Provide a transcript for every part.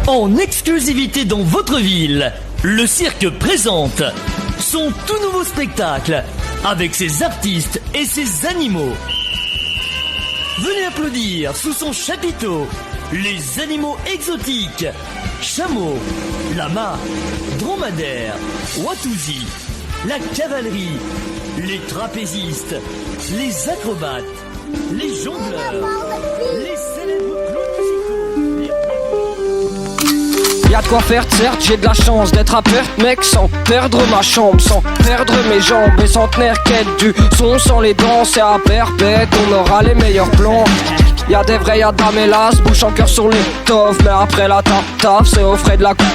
En exclusivité dans votre ville, le cirque présente son tout nouveau spectacle avec ses artistes et ses animaux. Venez applaudir sous son chapiteau les animaux exotiques, chameaux, lamas, dromadaires, watouzi, la cavalerie, les trapézistes, les acrobates, les jongleurs, les célèbres clowns musicaux. Y'a de quoi faire, certes, j'ai de la chance d'être à perte, mec, sans perdre ma chambre, sans perdre mes jambes et centenaire quête du son sans les dents, c'est à perpète, on aura les meilleurs plans. Y'a des vrais, y'a d'Amélas, bouche en cœur sur les toffes, mais après la taf, c'est au frais de la coupe.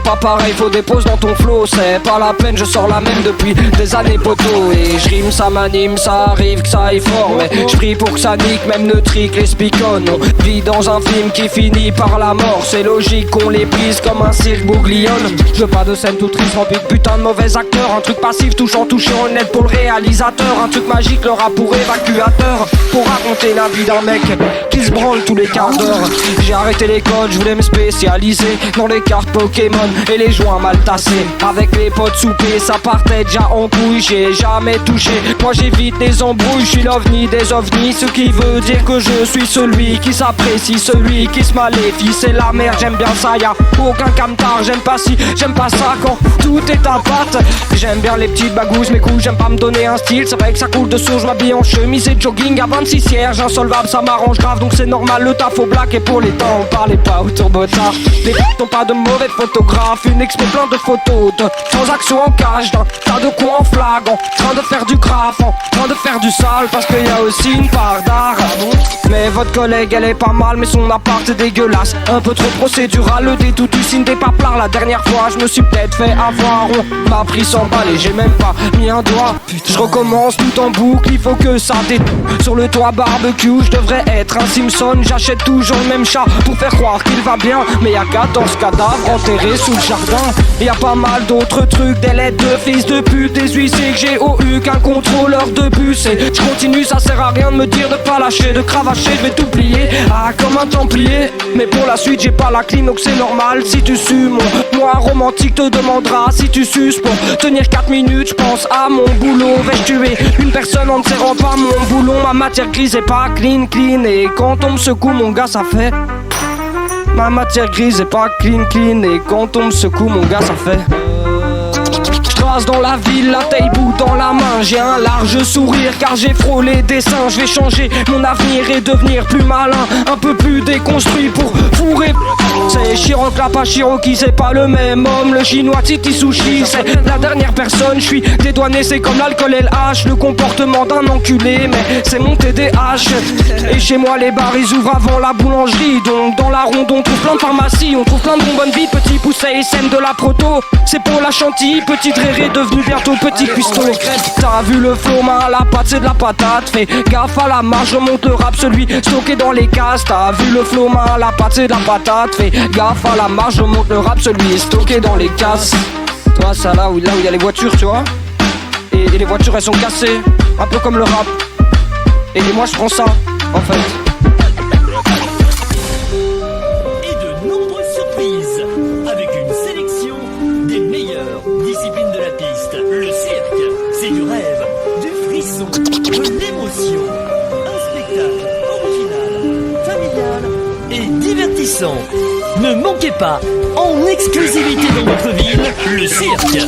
Pas pareil, faut des pauses dans ton flow, c'est pas la peine, je sors la même depuis des années poteau. Et je rime, ça m'anime, ça arrive que ça aille fort, mais je prie pour que ça nique, même neutrique, les spiconnes. On vit dans un film qui finit par la mort, c'est logique qu'on les prise comme un cirque bouglione. Je veux pas de scène tout triste, remplie de putain de mauvais acteurs, un truc passif, touchant, honnête pour le réalisateur, un truc magique, le rap pour évacuateur, pour raconter la vie d'un mec qui se branle tous les quarts d'heure. J'ai arrêté l'école, je voulais me spécialiser dans les cartes Pokémon et les joints mal tassés. Avec les potes soupés, ça partait déjà en couille, j'ai jamais touché. Moi j'évite les embrouilles, je suis l'ovni des ovnis, ce qui veut dire que je suis celui qui s'apprécie, celui qui se maléfie. C'est la merde, j'aime bien ça, y'a aucun camtar. J'aime pas si, j'aime pas ça quand tout est à patte. J'aime bien les petites bagouses, mes coups, j'aime pas me donner un style. C'est vrai que ça coule de source, je m'habille en chemise et jogging à 26 cierges. Insolvable, ça m'arrange grave, donc c'est normal. Le taf au black et pour les temps, on parlait pas au turbotard. Les n'ont pas de mauvais photographes, une expo plein de photos de transactions en cash, d'un tas de coups en flag, en train de faire du graphe, en train de faire du sale, parce qu'il y a aussi une part d'art. Mais votre collègue elle est pas mal, mais son appart est dégueulasse, un peu trop procédural, le détout du signe des paplards. La dernière fois je me suis peut-être fait avoir, on m'a pris 100 balles et j'ai même pas mis un doigt. Je recommence tout en boucle, il faut que ça détourne. Sur le toit barbecue, je devrais être un Simpson. J'achète toujours le même chat pour faire croire qu'il va bien, mais y a 14 cadavres enterrés sous le jardin. Y a pas mal d'autres trucs, des lettres de fils de pute, des huissiers que j'ai eu qu'un contrôleur de bus. Et je continue, ça sert à rien de me dire de pas lâcher, de cravacher, je vais tout plier, ah comme un templier. Mais pour la suite j'ai pas la clim, donc c'est normal si tu sues. Mon moi romantique te demandera si tu suces. Pour tenir 4 minutes, je pense à mon boulot. Vais-je tuer une personne en ne serrant pas mon boulon? Ma matière grise est pas clean. Et quand on me secoue mon gars ça fait. Ma matière grise est pas clean. Et quand on me secoue mon gars ça fait. Je dans la ville, la taille bout dans la main. J'ai un large sourire car j'ai frôlé des seins. Je vais changer mon avenir et devenir plus malin, un peu plus déconstruit pour fourrer. C'est Chirocla pas Cherokee, c'est pas le même homme. Le chinois Titi Sushi, c'est la dernière personne. Je suis dédouané, c'est comme l'alcool et le H. Le comportement d'un enculé, mais c'est mon TDAH. Et chez moi les bars ils ouvrent avant la boulangerie. Donc dans la ronde on trouve plein de pharmacies, on trouve plein de bonbonnes vides. Petit pousset et scène de la proto, c'est pour la chantilly. Petite réré devenu bientôt petit cuistot. T'as vu le flow, main à la pâte, c'est de la patate. Fais gaffe à la marge, je monte le rap, celui stocké dans les cases. T'as vu le flow, main à la pâte, c'est de la patate. Fais gaffe à la marge, je monte le rap, celui stocké dans les cases. Toi, ça là où il y a les voitures, tu vois. Et les voitures elles sont cassées, un peu comme le rap. Et moi je prends ça, en fait. C'est du rêve, du frisson, de l'émotion. Un spectacle original, familial et divertissant. Ne manquez pas, en exclusivité dans votre ville, le cirque.